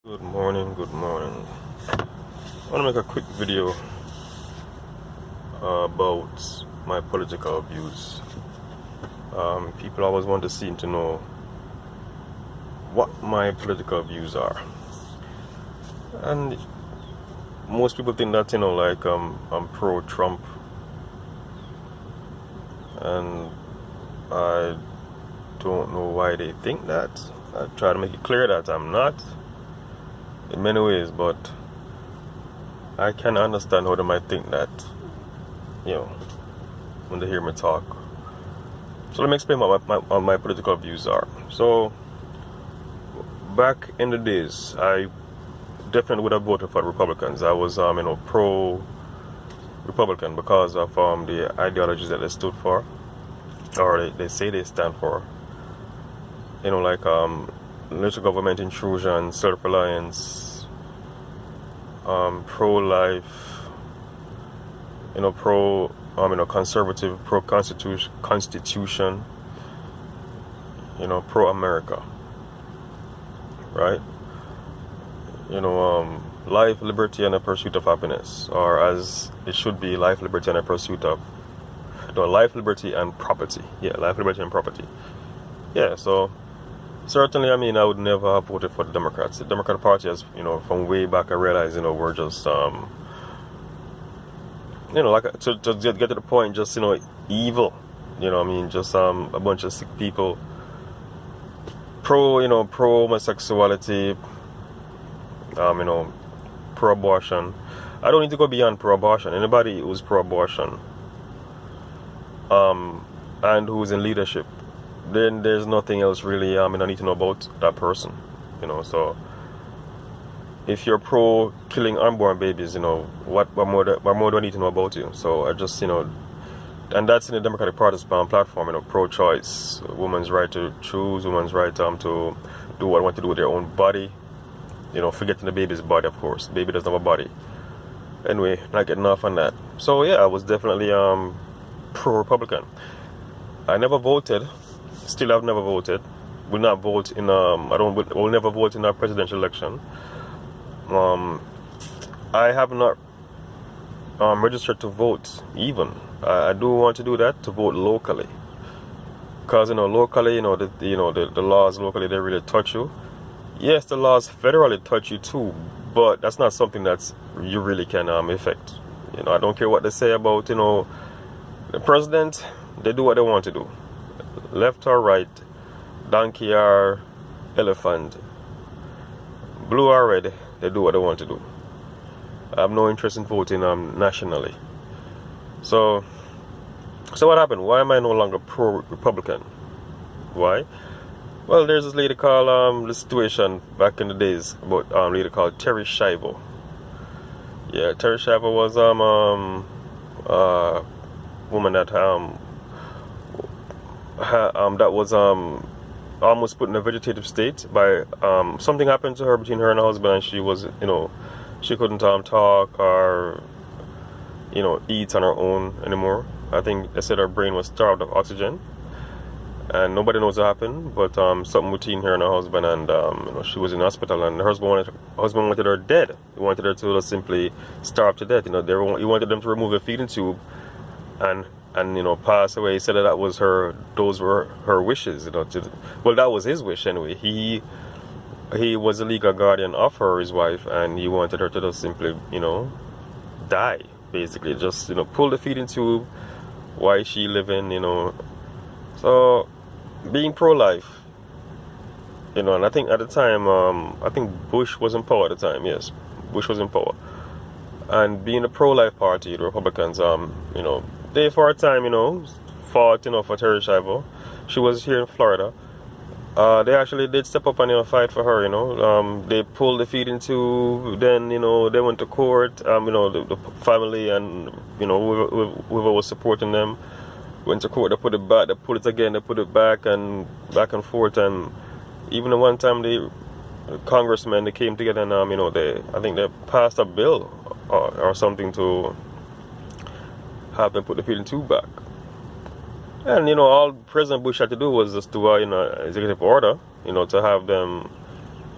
Good morning, good morning. I want to make a quick video about my political views. People always want to seem to know what my political views are. And most people think that, like I'm pro-Trump. And I don't know why they think that. I try to make it clear that I'm not in many ways, but I can understand how they might think that, when they hear me talk. So let me explain what my political views are. So, back in the days, I definitely would have voted for the Republicans. I was, pro-Republican because of the ideologies that they stood for, or they say they stand for. Like little government intrusion, self-reliance, pro-life, conservative, pro-constitution, pro-America, right? Life, liberty, and a pursuit of happiness, or as it should be, life, liberty, and a pursuit of, life, liberty, and property. Yeah, life, liberty, and property. Yeah, so certainly, I would never have voted for the Democrats. The Democratic Party has, from way back, I realized, we're just, like to get to the point, just, evil. Just a bunch of sick people. Pro-homosexuality, pro-abortion. I don't need to go beyond pro-abortion. Anybody who's pro-abortion, and who's in leadership, then there's nothing else really I need to know about that person. So if you're pro killing unborn babies, what more do I need to know about you? So I just, and that's in the Democratic Party's platform, pro-choice, women's right to choose, women's right to do what they want to do with their own body, forgetting the baby's body, of course. The baby doesn't have a body. Anyway, not getting off on that. So yeah, I was definitely pro-Republican. I never voted. Still, I've never voted. Will not vote in. Will never vote in a presidential election. I have not registered to vote. Even I do want to do that, to vote locally, because locally, the laws locally, they really touch you. Yes, the laws federally touch you too, but that's not something that's you really can affect. I don't care what they say about the president. They do what they want to do. Left or right, donkey or elephant, blue or red, they do what they want to do. I have no interest in voting nationally. So what happened? Why am I no longer pro-Republican? Why? Well, there's this lady called, the situation back in the days about a lady called Chaivo. Yeah, Chaivo was a woman that that was almost put in a vegetative state by something happened to her between her and her husband, and she was she couldn't talk or eat on her own anymore. I think they said her brain was starved of oxygen, and nobody knows what happened, but something between her and her husband, and she was in hospital, and her husband wanted her dead. He wanted her to simply starve to death. He wanted them to remove the feeding tube and pass away. He said those were her wishes, well, that was his wish anyway. He was the legal guardian of her, his wife, and he wanted her to just simply, die, basically. Just, pull the feeding tube. Why is she living, So, being pro-life, and I think at the time, I think Bush was in power at the time, yes. Bush was in power. And being a pro-life party, the Republicans, they for a time, fought, for Terry Chaivo. She was here in Florida. They actually did step up and fight for her. They pulled the feeding tube. Then they went to court. The family and whoever was supporting them went to court. They put it back. They pulled it again. They put it back and forth. And even the one time the congressmen, they came together and I think they passed a bill or something to have them put the feeding tube back. And, all President Bush had to do was just do an executive order, to have them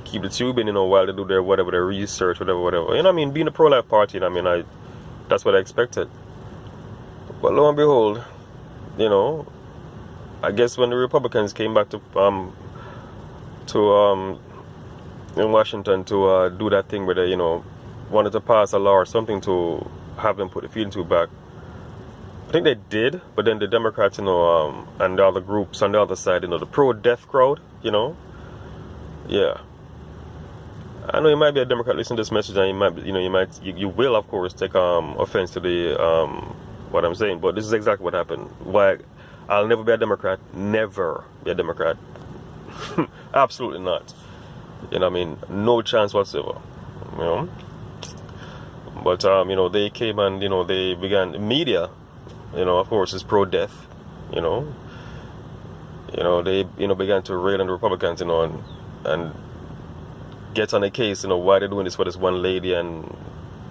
keep the tubing, while they do their whatever, their research, whatever. You know what I mean? Being a pro-life party, that's what I expected. But lo and behold, I guess when the Republicans came back to in Washington to do that thing where they, wanted to pass a law or something to have them put the feeding tube back. I think they did, but then the Democrats, and the other groups on the other side, the pro-death crowd, yeah. I know you might be a Democrat listening to this message, and you will, of course, take offense to the what I'm saying, but this is exactly what happened. Why I'll never be a Democrat, never be a Democrat. Absolutely not. No chance whatsoever. But they came and they began media. Of course, is pro-death. They began to rail on the Republicans. And get on a case. Why they're doing this for this one lady and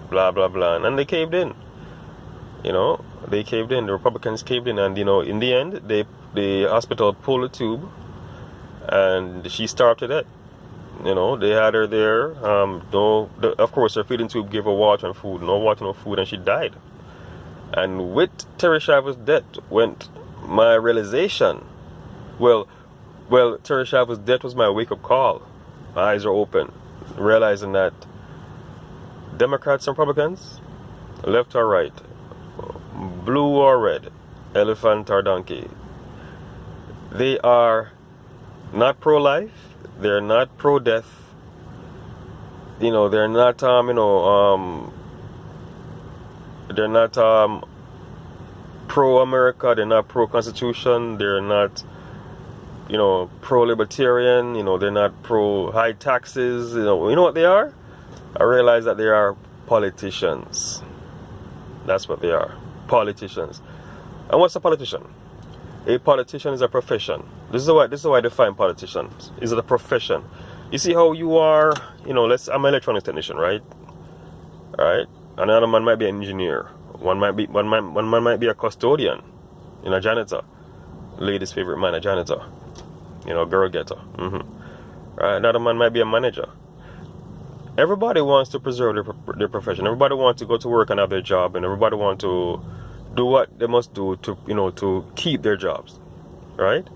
blah blah blah. And they caved in. They caved in. The Republicans caved in, and in the end, the hospital pulled the tube, and she starved to death. They had her there. Of course, her feeding tube gave her water and food. No water, no food, and she died. And with Terry Chaivo's death went my realization. Well, Terry Chaivo's death was my wake-up call. My eyes are open, realizing that Democrats and Republicans, left or right, blue or red, elephant or donkey, they are not pro-life. They're not pro-death. They're not they're not pro-America. They're not pro-Constitution. They're not pro-libertarian. They're not pro-high taxes. You know what they are? I realize that they are politicians. That's what they are. Politicians. And what's a politician? A politician is a profession. This is how I define politicians. Is it a profession? You see how you are, I'm an electronics technician, right? Alright? Another man might be an engineer. One man might be a custodian, a janitor. Lady's favorite man, a janitor. Girl getter. Right? Another man might be a manager. Everybody wants to preserve their profession. Everybody wants to go to work and have their job, and everybody wants to do what they must do to to keep their jobs, right?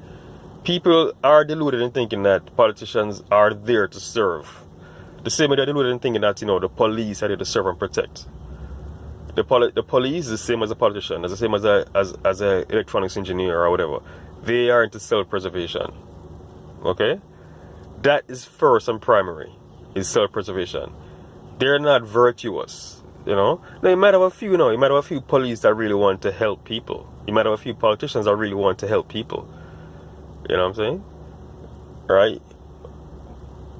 People are deluded in thinking that politicians are there to serve. The same way they're deluded in thinking that the police are there to serve and protect. The police is the same as a politician, as the same as a electronics engineer or whatever. They are into self-preservation. Okay, that is first and primary. Is self-preservation. They're not virtuous. Now you might have a few. You might have a few police that really want to help people. You might have a few politicians that really want to help people. You know what I'm saying? Right?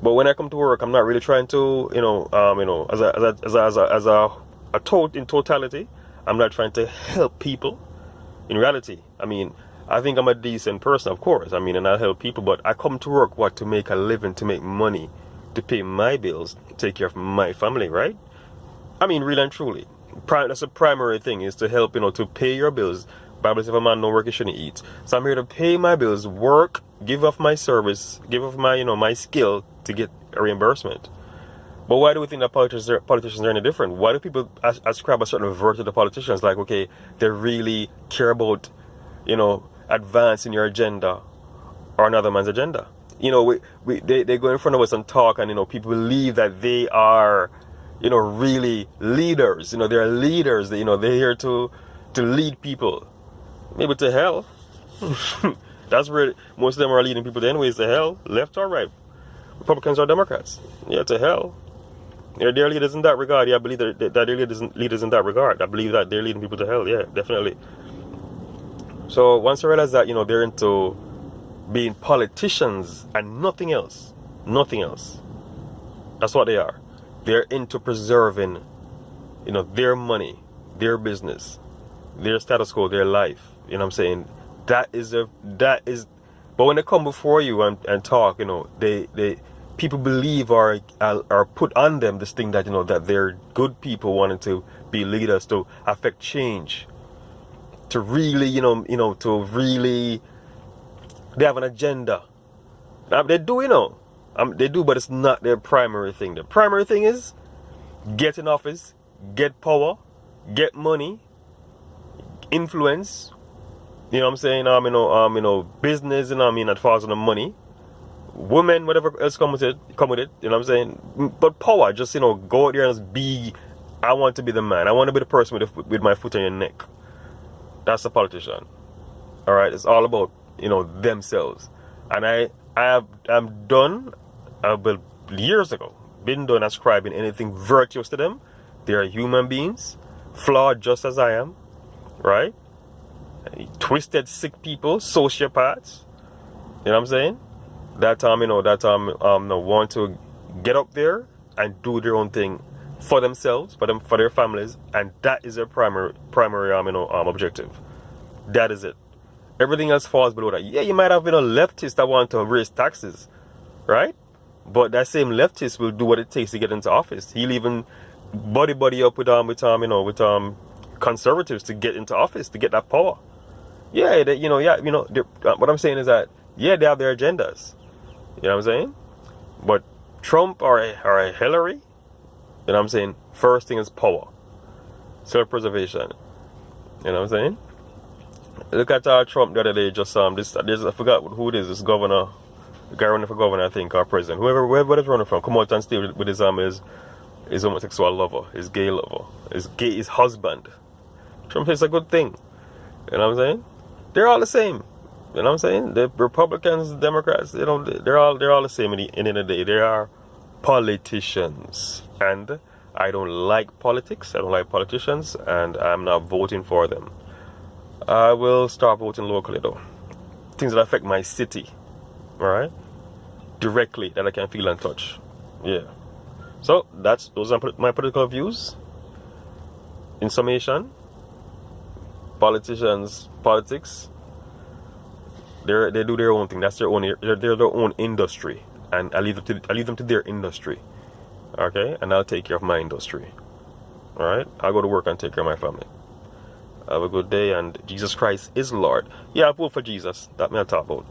But when I come to work, I'm not really trying to, in totality, I'm not trying to help people. In reality, I think I'm a decent person, of course. And I help people, but I come to work to make a living, to make money, to pay my bills, to take care of my family, right? Really and truly, that's the primary thing, is to help, to pay your bills. Bible says if a man no work, he shouldn't eat. So I'm here to pay my bills, work, give off my service, give off my, my skill to get a reimbursement. But why do we think that politicians are any different? Why do people ascribe a certain virtue to politicians? Like, okay, they really care about, advancing your agenda or another man's agenda. They go in front of us and talk, and people believe that they are, really leaders. They're leaders. They're here to lead people. Maybe to hell. That's where most of them are leading people anyways, to hell, left or right. Republicans or Democrats. Yeah, to hell. They're leaders in that regard. Yeah, I believe that they're leaders in that regard. I believe that they're leading people to hell. Yeah, definitely. So once I realize that, they're into being politicians and nothing else. Nothing else. That's what they are. They're into preserving, their money, their business, their status quo, their life. You know what I'm saying? That is, but when they come before you and talk, people believe or put on them this thing that, that they're good people wanting to be leaders, to affect change, to really, to really, they have an agenda. Now, they do, They do, but it's not their primary thing. The primary thing is get in office, get power, get money, influence. You know what I'm saying? Business. You know what I mean? That falls on the money. Women, whatever else come with it. You know what I'm saying? But power, just go out there and just be. I want to be the man. I want to be the person with my foot on your neck. That's a politician. All right. It's all about themselves. And I'm done. Well, years ago, been done ascribing anything virtuous to them. They are human beings, flawed just as I am, right? Twisted, sick people, sociopaths. You know what I'm saying? That want to get up there and do their own thing for themselves, for their families, and that is their primary objective. That is it. Everything else falls below that. Yeah, you might have leftists that want to raise taxes, right? But that same leftist will do what it takes to get into office. He'll even buddy up with conservatives to get into office, to get that power. Yeah, what I'm saying is that they have their agendas. You know what I'm saying? But Trump or a Hillary, you know what I'm saying? First thing is power, self-preservation. You know what I'm saying? Look at Trump the other day. I forgot who it is. This governor, the guy running for governor, I think, or president, whoever is running from, come out and stay with his homosexual lover, his gay lover, his husband. Trump says it's a good thing. You know what I'm saying? They're all the same. You know what I'm saying? The Republicans, Democrats, they're all the same in the end of the day. They are politicians. And I don't like politics. I don't like politicians. And I'm not voting for them. I will start voting locally though. Things that affect my city. Alright? Directly, that I can feel and touch. Yeah. So those are my political views. In summation, politics, they do their own thing. That's they're their own industry, and I leave them to their industry. Okay, and I'll take care of my industry. All right, I'll go to work and take care of my family. Have a good day, and Jesus Christ is Lord. Yeah, I vote for Jesus. That me I talk about.